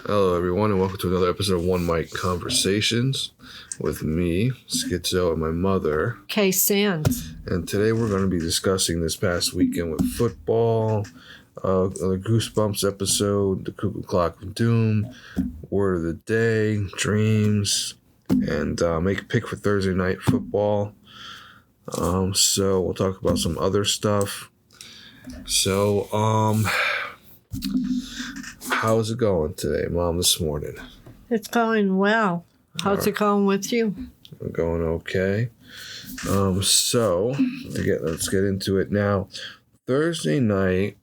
Hello, everyone, and welcome to another episode of One Mic Conversations with me, Skittzo, and my mother, Kay Sands. And today we're going to be discussing this past weekend with football, the Goosebumps episode, the Cuckoo Clock of Doom, Word of the Day, Dreams, and make a pick for Thursday night football. So we'll talk about some other stuff. So, how's it going today, Mom, this morning? It's going well. How's it going with you? I'm going okay. So let's get into it now. Thursday night,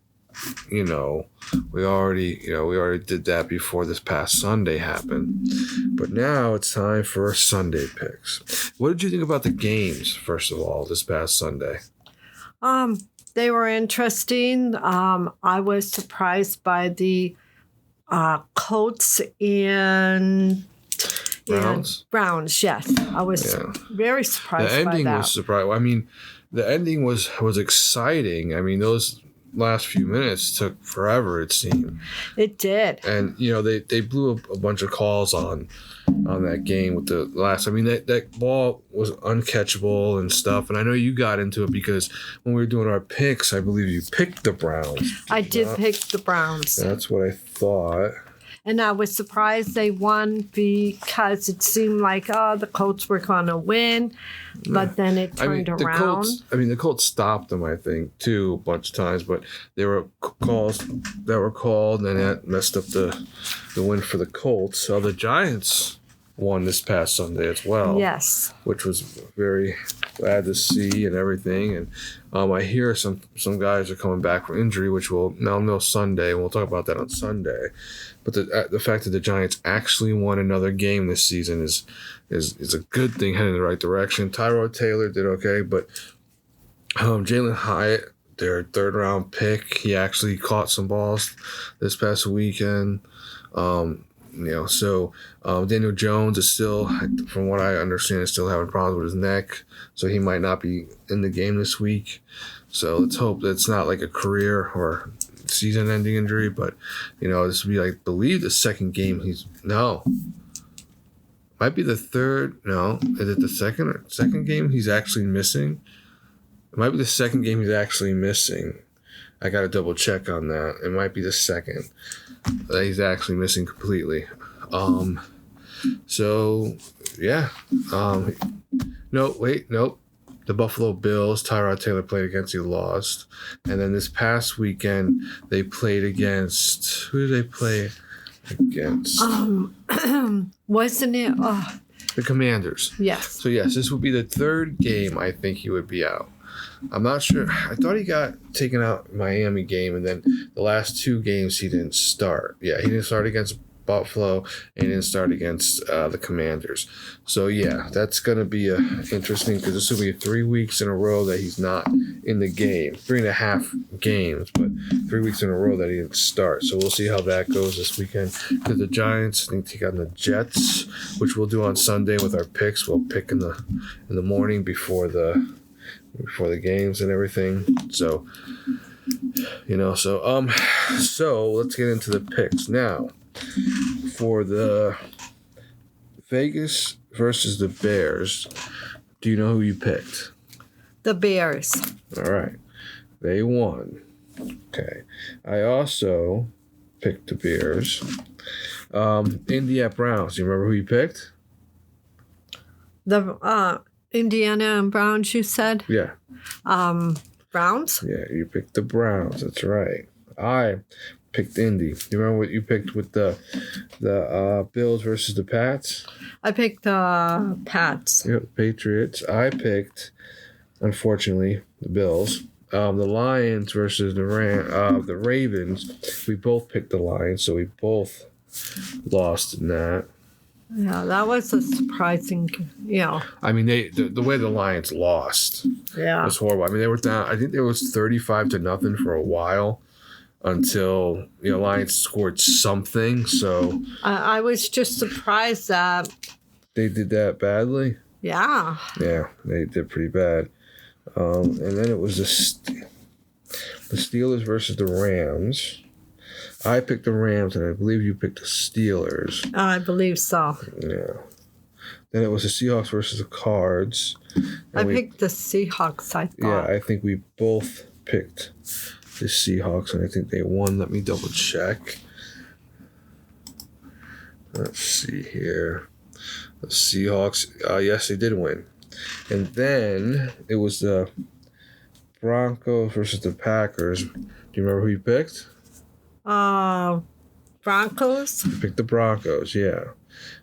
we already did that before this past Sunday happened. But now it's time for Sunday picks. What did you think about the games, first of all, this past Sunday? They were interesting. I was surprised by the Colts and Browns. Yes, I was very surprised. The ending by that. was surprising. I mean, the ending was exciting. I mean, those last few minutes took forever, it seemed. It did. And they blew a bunch of calls on that game with the last. I mean, that ball was uncatchable and stuff. And I know you got into it because when we were doing our picks, I believe you picked the Browns. I did pick the Browns. That's what I thought. And I was surprised they won because it seemed like, the Colts were going to win. But then it turned around. The Colts stopped them, I think, too, a bunch of times. But there were calls that were called, and that messed up the win for the Colts. So the Giants won this past Sunday as well. Yes. Which was very glad to see and everything. And I hear some guys are coming back from injury, which we'll now know Sunday, and we'll talk about that on Sunday. But the fact that the Giants actually won another game this season is a good thing, heading in the right direction. Tyrod Taylor did okay, but Jalen Hyatt, their third-round pick, he actually caught some balls this past weekend. So Daniel Jones is still, from what I understand, is still having problems with his neck, so he might not be in the game this week. So let's hope that it's not like a career or season-ending injury, but this would be, I believe, the second game might be the third. No, is it the second game he's actually missing? It might be the second game he's actually missing. I got to double check on that. It might be the second that he's actually missing completely. So yeah. Nope. The Buffalo Bills, Tyrod Taylor played against, he lost. And then this past weekend, they played against, who did they play against? Wasn't it? The Commanders. Yes. So yes, this would be the third game I think he would be out. I'm not sure. I thought he got taken out in Miami game, and then the last two games he didn't start. Yeah, he didn't start against Buffalo, and he didn't start against the Commanders. So yeah, that's going to be interesting because this will be 3 weeks in a row that he's not in the game. 3.5 games, but 3 weeks in a row that he didn't start. So we'll see how that goes this weekend. Because the Giants, I think, take on the Jets, which we'll do on Sunday with our picks. We'll pick in the morning before the games and everything. So so let's get into the picks now. For the Vegas versus the Bears, do you know who you picked? The Bears. All right. They won. Okay. I also picked the Bears. India Browns. Do you remember who you picked? The Indiana and Browns, you said? Yeah. Browns? Yeah, you picked the Browns. That's right. I picked Indy. Do you remember what you picked with the Bills versus the Pats? I picked the Pats. Yep, Patriots. I picked, unfortunately, the Bills. The Lions versus the Ravens. We both picked the Lions, so we both lost in that. Yeah, that was a surprising, I mean, the way the Lions lost was horrible. I mean, they were down, I think it was 35-0 for a while until Lions scored something. So I was just surprised that they did that badly. Yeah. Yeah, they did pretty bad. And then it was the Steelers versus the Rams. I picked the Rams, and I believe you picked the Steelers. I believe so. Yeah. Then it was the Seahawks versus the Cards. I picked the Seahawks, I thought. Yeah, I think we both picked the Seahawks, and I think they won. Let me double check. Let's see here. The Seahawks, yes, they did win. And then it was the Broncos versus the Packers. Do you remember who you picked? Broncos? You picked the Broncos, yeah.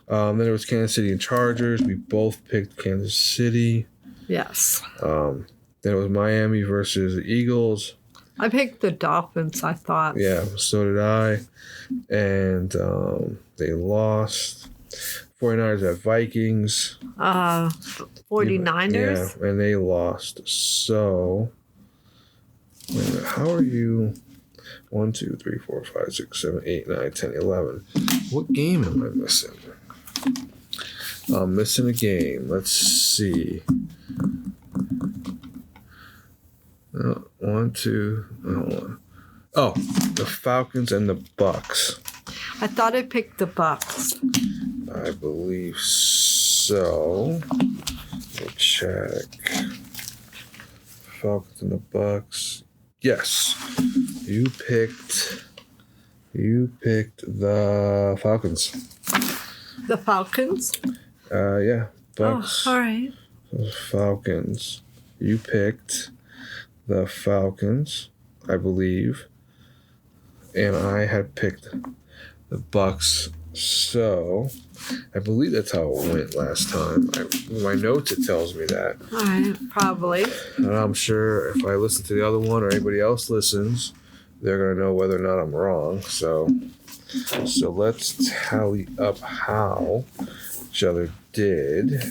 Then it was Kansas City and Chargers. We both picked Kansas City. Yes. Then it was Miami versus the Eagles. I picked the Dolphins, I thought. Yeah, so did I. And they lost. 49ers at Vikings. 49ers? Yeah, and they lost. So, wait a minute, how are you? 1, 2, 3, 4, 5, 6, 7, 8, 9, 10, 11. What game am I missing? I'm missing a game. Let's see. 1, 2, hold on. Oh, the Falcons and the Bucks. I thought I picked the Bucks. I believe so. Let me check. Falcons and the Bucks. Yes. You picked the Falcons. The Falcons? Yeah. Bucks. Oh, all right. Falcons. You picked the Falcons, I believe. And I had picked the Bucks. So, I believe that's how it went last time. My notes, it tells me that. All right, probably. And I'm sure if I listen to the other one or anybody else listens, they're going to know whether or not I'm wrong. So let's tally up how each other did.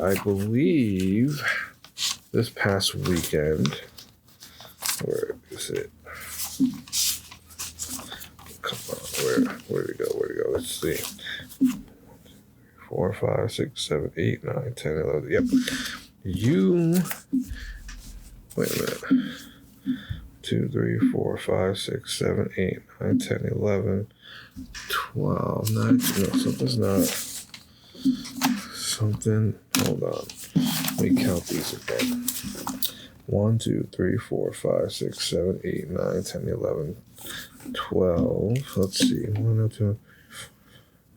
I believe this past weekend, where is it? Come on, where did it go? Let's see. 4, 5, 6, 7, 8, 9, 10, 11. Yep. Wait a minute. 2, 3, 4, 5, 6, 7, 8, 9, 10, 11, 12, 19. No, something's not. Something. Hold on. Let me count these again. 1, 2, 3, 4, 5, 6, 7, 8, 9, 10, 11, 12. Let's see. 1, 2,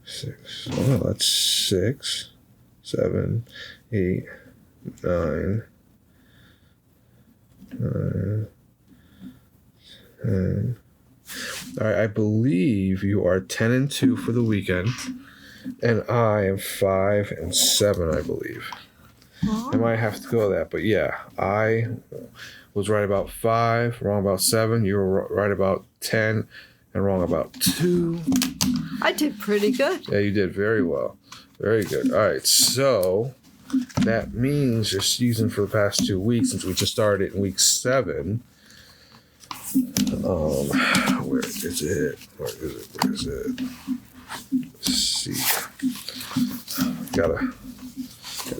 6. Oh, that's 6, 7, 8, 9, 9, 10. All right, I believe you are 10-2 for the weekend, and I am 5-7, I believe. I might have to go that, but yeah, I was right about 5, wrong about 7. You were right about 10, and wrong about 2. I did pretty good. Yeah, you did very well. Very good. All right, so that means your season for the past 2 weeks, since we just started in week 7. Where is it? Where is it? Let's see. Gotta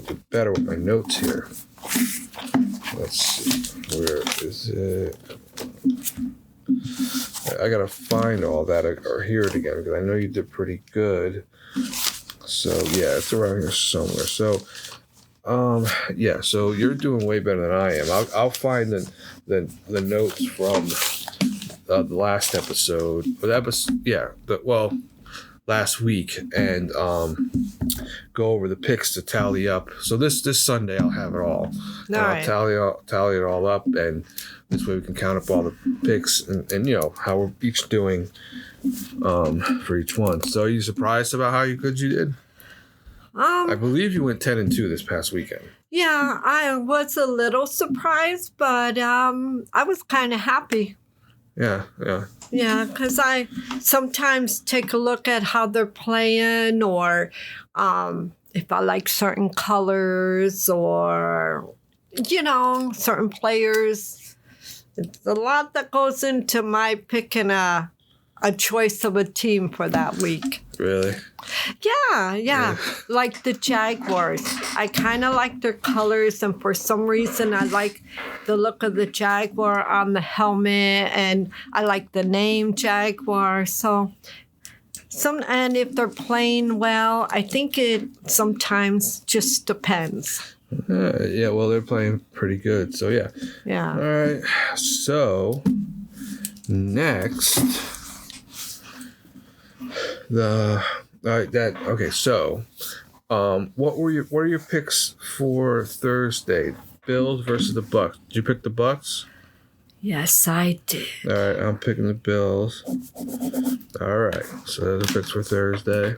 do better with my notes here. Let's see. Where is it? I gotta find all that or hear it again, because I know you did pretty good. So yeah, it's around here somewhere. So yeah, so you're doing way better than I am. I'll find the notes from the last episode. Last week, and go over the picks to tally up. So this Sunday I'll have it all. Right. I'll tally it all up, and this way we can count up all the picks and you know how we're each doing for each one. So are you surprised about how good you did? I believe you went 10-2 this past weekend. Yeah, I was a little surprised, but I was kind of happy. Yeah. Yeah, because I sometimes take a look at how they're playing, or if I like certain colors, or, certain players. It's a lot that goes into my picking a a choice of a team for that week. Really? Yeah. Like the Jaguars. I kind of like their colors, and for some reason, I like the look of the Jaguar on the helmet, and I like the name Jaguar. So, and if they're playing well, I think it sometimes just depends. Yeah, well, they're playing pretty good. So, yeah. Yeah. All right. So, next, what are your picks for Thursday? Bills versus the Bucks. Did you pick the Bucks? Yes, I did. All right, I'm picking the Bills. All right, so those are picks for Thursday.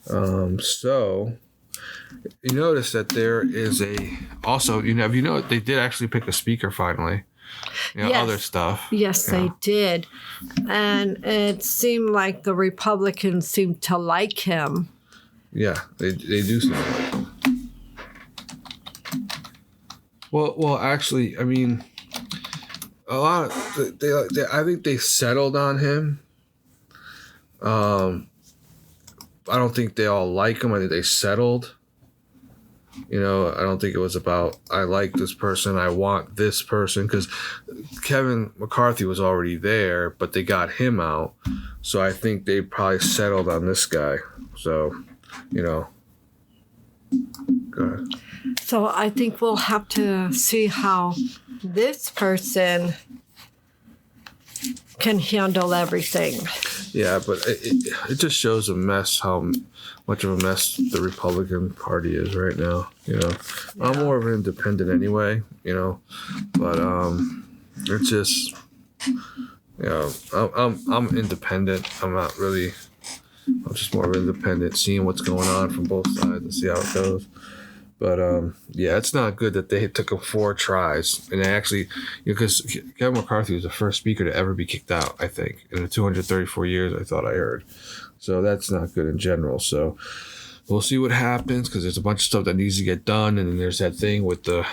So you notice that there is they did actually pick a speaker finally. Yes. Other stuff. Yes, they did. And it seemed like the Republicans seemed to like him. Yeah, they do seem to like him. Well, actually, I mean, a lot of I think they settled on him. I don't think they all like him. I think they settled. I don't think it was about, I like this person, I want this person, because Kevin McCarthy was already there, but they got him out. So I think they probably settled on this guy. So, go ahead. So I think we'll have to see how this person can handle everything. Yeah, but it just shows how much of a mess the Republican Party is right now. I'm more of an independent anyway. But it's just, I'm independent. I'm just more of an independent, seeing what's going on from both sides and see how it goes. But it's not good that they took him 4 tries, and they actually, because Kevin McCarthy was the first speaker to ever be kicked out, I think, in the 234 years I thought I heard. So that's not good in general. So we'll see what happens, because there's a bunch of stuff that needs to get done, and then there's that thing with the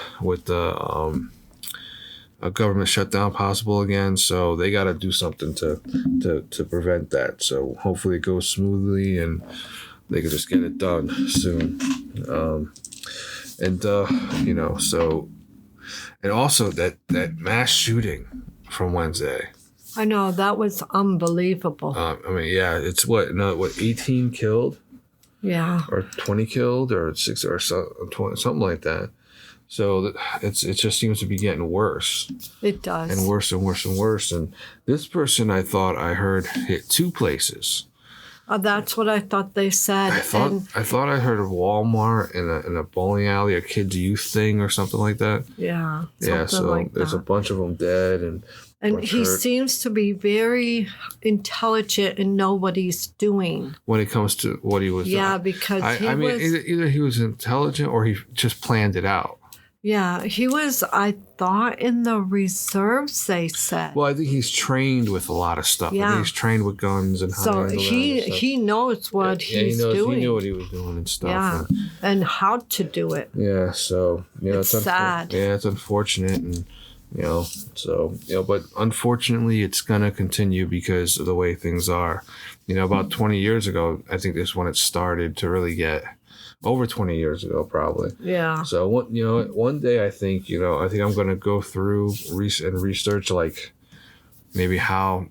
a government shutdown possible again. So they got to do something to prevent that. So hopefully it goes smoothly and they can just get it done soon. And also that mass shooting from Wednesday. I know, that was unbelievable. It's what 18 killed? Yeah. Or 20 killed, or 6 or 20, something like that. So it just seems to be getting worse. It does. And worse and worse and worse. And this person, I thought I heard, hit 2 places. That's what I thought they said. I thought I heard of Walmart in a bowling alley, a kids' youth thing or something like that. Yeah. So like there's a bunch of them dead and he seems to be very intelligent and know what he's doing when it comes to what he was doing. Yeah, because either he was intelligent or he just planned it out. Yeah, he was, I thought, in the reserves, they said. Well, I think he's trained with a lot of stuff. Yeah. I think he's trained with guns and how to handle he knows what he's doing. He knew what he was doing and stuff. Yeah, and how to do it. Yeah, so, it's sad. Yeah, it's unfortunate. And, but unfortunately, it's going to continue because of the way things are. About 20 years ago, I think this is when it started to really get... Over 20 years ago, probably. Yeah. So, one day I think I'm going to go through and research, like, maybe how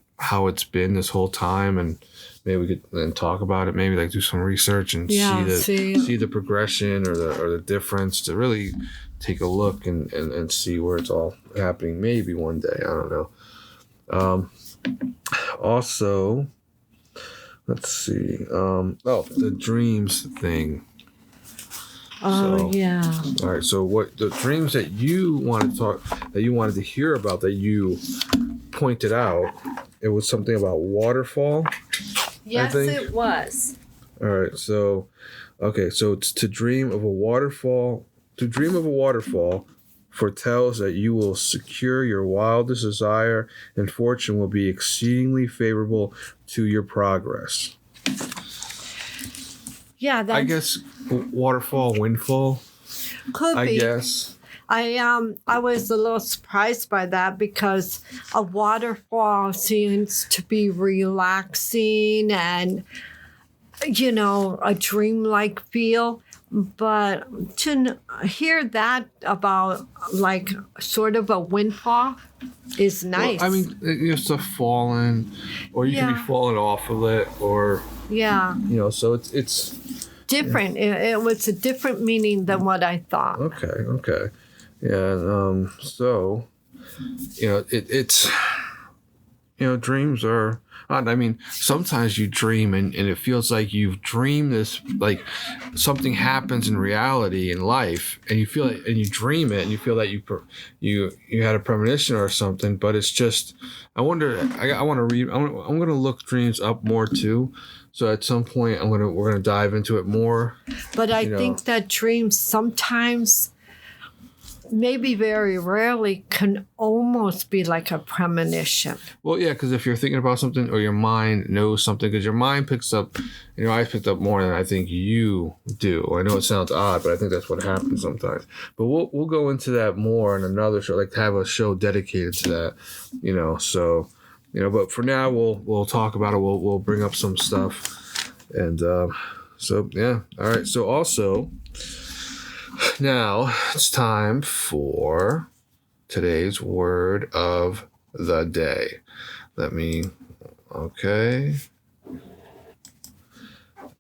it's been this whole time, and maybe we could then talk about it. Maybe like do some research and see the progression or the difference, to really take a look and see where it's all happening. Maybe one day, I don't know. Also, let's see. The dreams thing. Yeah. All right. So, what the dreams that you wanted to hear about, that you pointed out, it was something about waterfall. Yes, it was. All right. So, so it's to dream of a waterfall. To dream of a waterfall foretells that you will secure your wildest desire, and fortune will be exceedingly favorable to your progress. Yeah, I guess waterfall, windfall. Could be. I guess. I was a little surprised by that because a waterfall seems to be relaxing and a dreamlike feel. But to hear that about like sort of a windfall is nice. Well, I mean, you have stuff falling, or you can be Yeah. falling off of it, or Yeah, so it's different. It was a different meaning than what I thought. okay, yeah. So it's dreams are odd. I mean, sometimes you dream and it feels like you've dreamed this, like something happens in reality in life, and you feel it, and you dream it, and you feel that you had a premonition or something. But it's just, I wonder. I want to read. I'm going to look dreams up more too. So at some point, we're gonna dive into it more. But I think that dreams sometimes, maybe very rarely, can almost be like a premonition. Well, yeah, because if you're thinking about something or your mind knows something, because your mind picks up, and your eyes picked up more than I think you do. I know it sounds odd, but I think that's what happens sometimes. But we'll go into that more in another show, like to have a show dedicated to that, So, but for now we'll talk about it. We'll bring up some stuff, and so yeah, all right. So also. Now it's time for today's word of the day.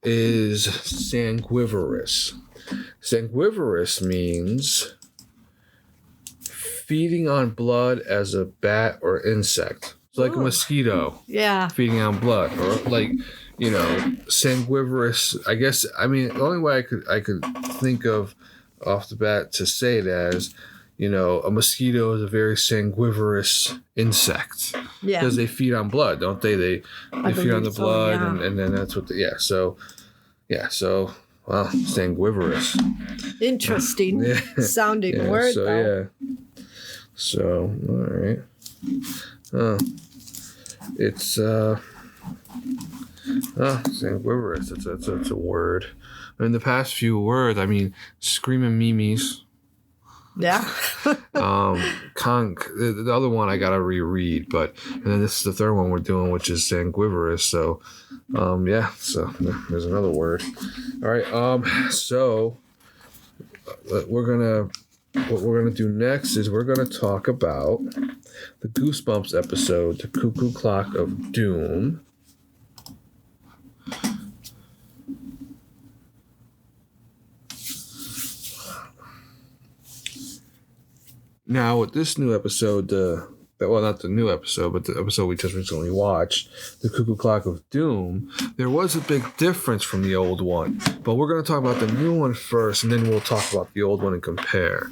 Is sanguivorous. Sanguivorous means feeding on blood as a bat or insect. It's like a mosquito. Yeah. Feeding on blood, or like, sanguivorous. I guess, I mean, the only way I could think of off the bat to say it as, a mosquito is a very sanguivorous insect. Yeah. Because they feed on blood, don't they? They feed on the blood, yeah. and then that's what So, well, sanguivorous. Interesting sounding word, so, though. Yeah. So, all right. It's, sanguivorous. It's a word. In the past few words, I mean, screaming memes. Yeah. The other one I gotta reread, and then this is the third one we're doing, which is sanguivorous. So, So there's another word. All right. So what we're gonna do next is we're gonna talk about the Goosebumps episode, the Cuckoo Clock of Doom. Now, with this new episode, not the new episode, but the episode we just recently watched, the Cuckoo Clock of Doom, there was a big difference from the old one. But we're going to talk about the new one first, and then we'll talk about the old one and compare.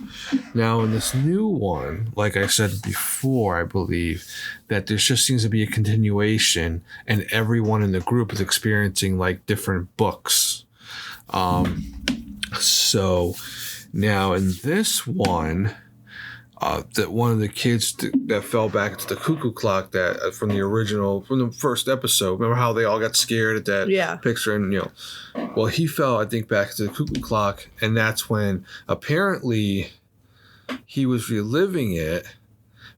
Now, in this new one, like I said before, I believe that there just seems to be a continuation, and everyone in the group is experiencing like different books. So now in this one, that one of the kids that fell back into the cuckoo clock from the first episode. Remember how they all got scared at that picture? And, well, he fell, I think, back to the cuckoo clock. And that's when apparently he was reliving it.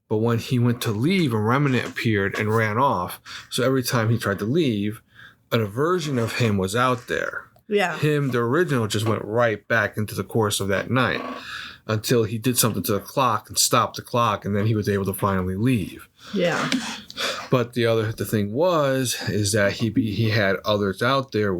But when he went to leave, a remnant appeared and ran off. So every time he tried to leave, a version of him was out there. Yeah. Him, the original, just went right back into the course of that night. Until he did something to the clock and stopped the clock, and then he was able to finally leave. Yeah. But the thing is that he had others out there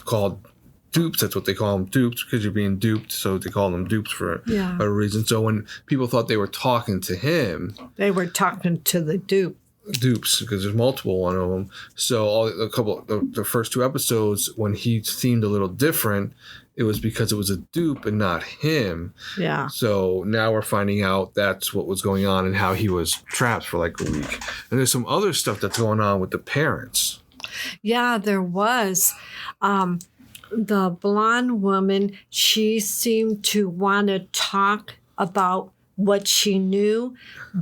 called dupes. That's what they call them, dupes, because you're being duped. So they call them dupes for a reason. So when people thought they were talking to him, they were talking to the dupes, because there's multiple one of them. So the first two episodes, when he seemed a little different, it was because it was a dupe and not him. Yeah. So now we're finding out that's what was going on and how he was trapped for like a week. And there's some other stuff that's going on with the parents. Yeah, there was. The blonde woman, she seemed to want to talk about what she knew,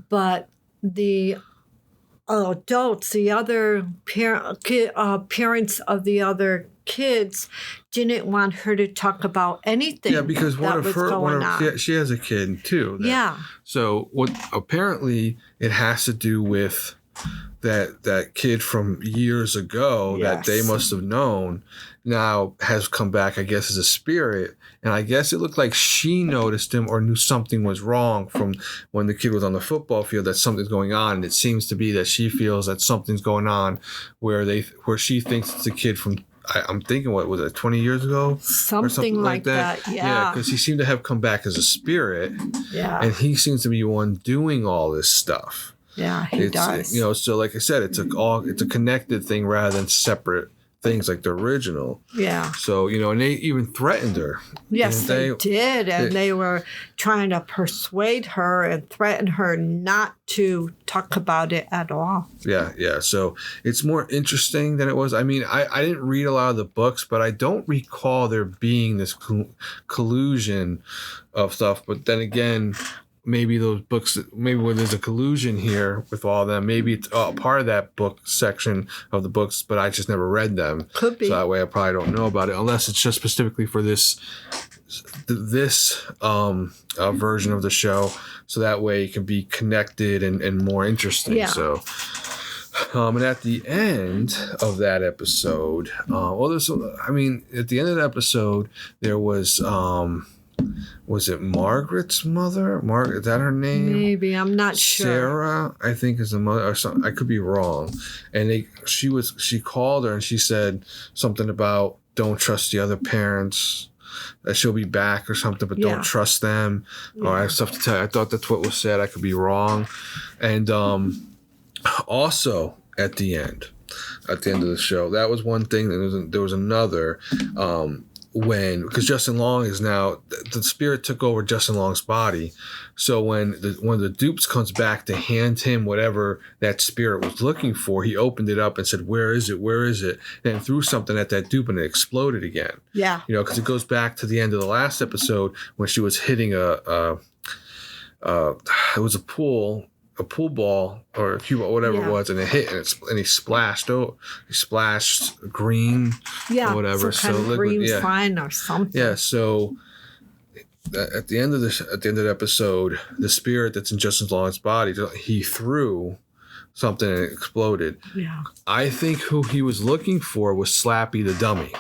but the adults, the other parents of the other kids didn't want her to talk about anything. Yeah, because she has a kid too. Yeah. So what apparently it has to do with that kid from years ago that they must have known now has come back, I guess, as a spirit. And I guess it looked like she noticed him or knew something was wrong from when the kid was on the football field, that something's going on. And it seems to be that she feels that something's going on where she thinks it's a kid from, I'm thinking, what was it, 20 years ago? Something like that. Yeah. Because he seemed to have come back as a spirit. Yeah. And he seems to be one doing all this stuff. Yeah, he does. So like I said, it's a connected thing rather than separate things like the original. Yeah. So, and they even threatened her. Yes, they did. And they were trying to persuade her and threaten her not to talk about it at all. Yeah, yeah. So it's more interesting than it was. I mean, I didn't read a lot of the books, but I don't recall there being this collusion of stuff. But then again, maybe those books, maybe when there's a collusion here with all of them, maybe it's part of that book section of the books, but I just never read them. Could be. So that way I probably don't know about it, unless it's just specifically for this version of the show. So that way it can be connected and more interesting. Yeah. So, and at the end of that episode, at the end of the episode, there was it Margaret's mother? Is that her name? Maybe, I'm not sure. Sarah, I think, is the mother, or something. I could be wrong. And she called her and she said something about don't trust the other parents, that she'll be back or something, but don't trust them. Or I have stuff to tell you. I thought that's what was said. I could be wrong. And also at the end of the show, that was one thing. There was another. Because Justin Long is now, the spirit took over Justin Long's body. So when one of the dupes comes back to hand him whatever that spirit was looking for, he opened it up and said, "Where is it? Where is it?" And threw something at that dupe and it exploded again. Yeah. Because it goes back to the end of the last episode when she was hitting it was a pool ball or a cue ball, whatever it was, and it hit and he splashed. He splashed green, or whatever. Some kind of green fine or something. Yeah. So at the end of the episode, the spirit that's in Justin Long's body, he threw something and it exploded. Yeah. I think who he was looking for was Slappy the dummy,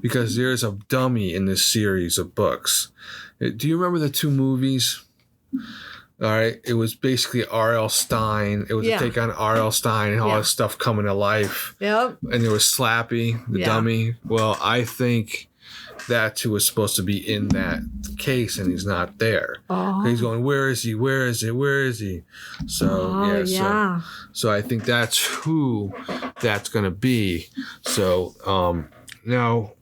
because there's a dummy in this series of books. Do you remember the two movies? All right, it was basically R.L. Stein. It was a take on R.L. Stein and all this stuff coming to life. Yep. And there was Slappy, the dummy. Well, I think that's who was supposed to be in that case, and he's not there. Oh. He's going, where is he? Where is he? Where is he? So, So I think that's who that's going to be. So, now,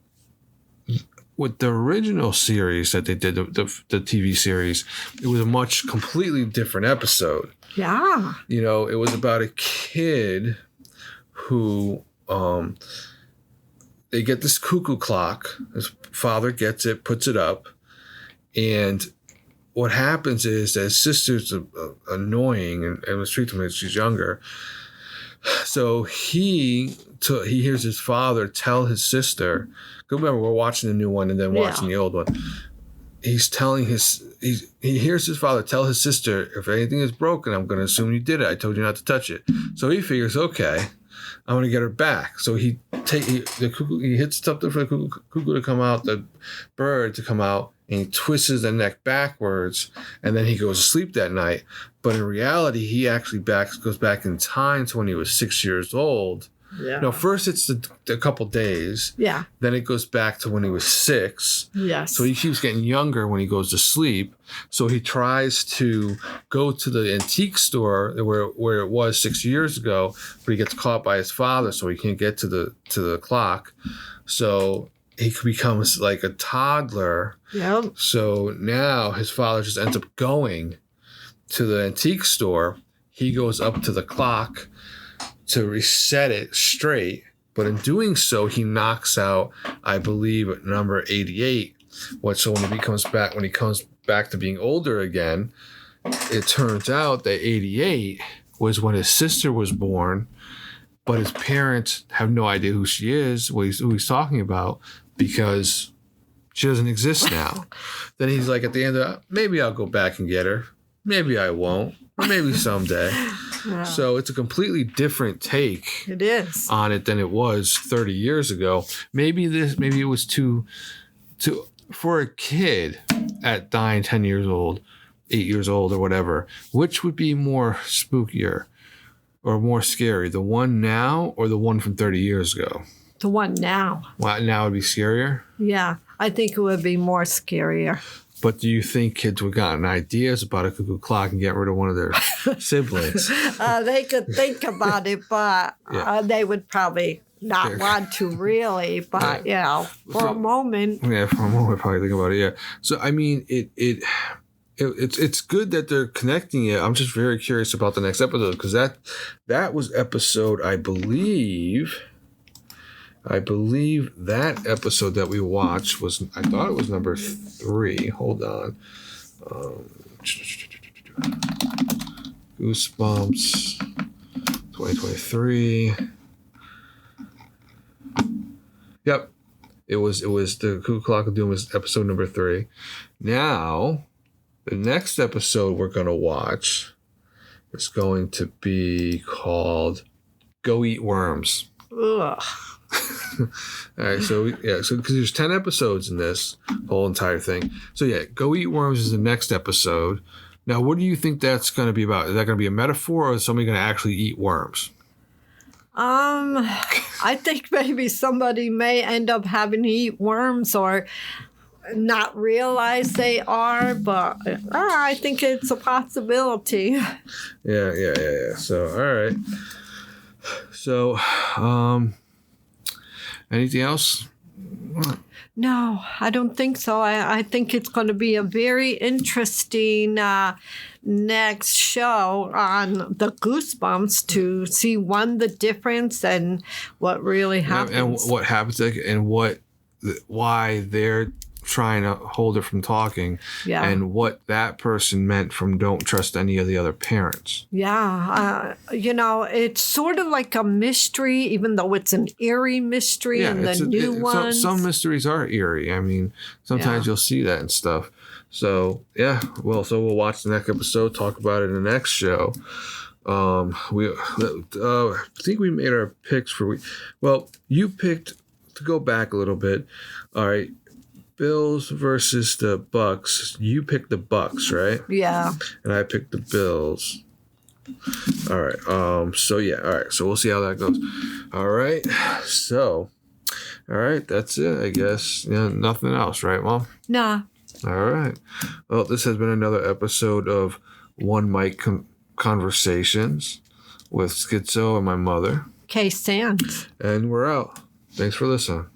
with the original series that they did, the TV series, it was a completely different episode. Yeah. It was about a kid who, they get this cuckoo clock. His father gets it, puts it up. And what happens is that his sister's annoying and mistreats him as she's younger. So he hears his father tell his sister, remember, we're watching the new one and then watching the old one. He hears his father tell his sister, if anything is broken, I'm going to assume you did it. I told you not to touch it. So he figures, okay, I'm going to get her back. So he hits something for the cuckoo to come out, the bird to come out, and he twists the neck backwards, and then he goes to sleep that night. But in reality, he actually goes back in time to when he was 6 years old. Yeah. No, first it's a couple days. Yeah. Then it goes back to when he was 6. Yes. So he keeps getting younger when he goes to sleep. So he tries to go to the antique store where it was 6 years ago, but he gets caught by his father, so he can't get to the clock. So he becomes like a toddler. Yep. So now his father just ends up going to the antique store. He goes up to the clock to reset it straight, but in doing so, he knocks out, I believe, number 88. So when he comes back to being older again, it turns out that 88 was when his sister was born, but his parents have no idea who she is, who he's talking about, because she doesn't exist now. Then he's like, at the end of, maybe I'll go back and get her. Maybe I won't. Or maybe someday. Yeah. So it's a completely different take It is. on it than it was 30 years ago. Maybe it was too for a kid at 9, 10 years old, 8 years old or whatever, which would be more spookier or more scary, the one now or the one from 30 years ago? The one now. Well, now would be scarier? Yeah, I think it would be more scarier. But do you think kids would gotten ideas about a cuckoo clock and get rid of one of their siblings? They could think about it, but they would probably not want to really. But, for a moment. Yeah, for a moment, probably think about it, yeah. So, I mean, it's good that they're connecting it. I'm just very curious about the next episode, because that was episode, I believe that episode that we watched was, I thought it was number 3. Hold on. Goosebumps 2023. Yep. It was the Cuckoo Clock of Doom was episode number 3. Now, the next episode we're going to watch is going to be called Go Eat Worms. Ugh. All right, so because there's 10 episodes in this whole entire thing. So Go Eat Worms is the next episode. Now, what do you think that's going to be about? Is that going to be a metaphor, or is somebody going to actually eat worms? I think maybe somebody may end up having to eat worms or not realize they are, but I think it's a possibility. Yeah. So, all right. So, anything else? No, I don't think so. I think it's going to be a very interesting next show on the Goosebumps to see the difference and what really happens. And what happens, and why they're trying to hold her from talking, and what that person meant from don't trust any of the other parents. It's sort of like a mystery, even though it's an eerie mystery in the new ones. Some mysteries are eerie. I mean, sometimes you'll see that and stuff. So, we'll watch the next episode, talk about it in the next show. I think we made our picks for you picked, to go back a little bit. All right. Bills versus the Bucks. You picked the Bucks, right? Yeah. And I picked the Bills. All right. All right. So we'll see how that goes. All right. So, all right. That's it, I guess. Yeah. Nothing else, right, Mom? Nah. All right. Well, this has been another episode of One Mic Conversations with Skittzo and my mother. Kay Sands. And we're out. Thanks for listening.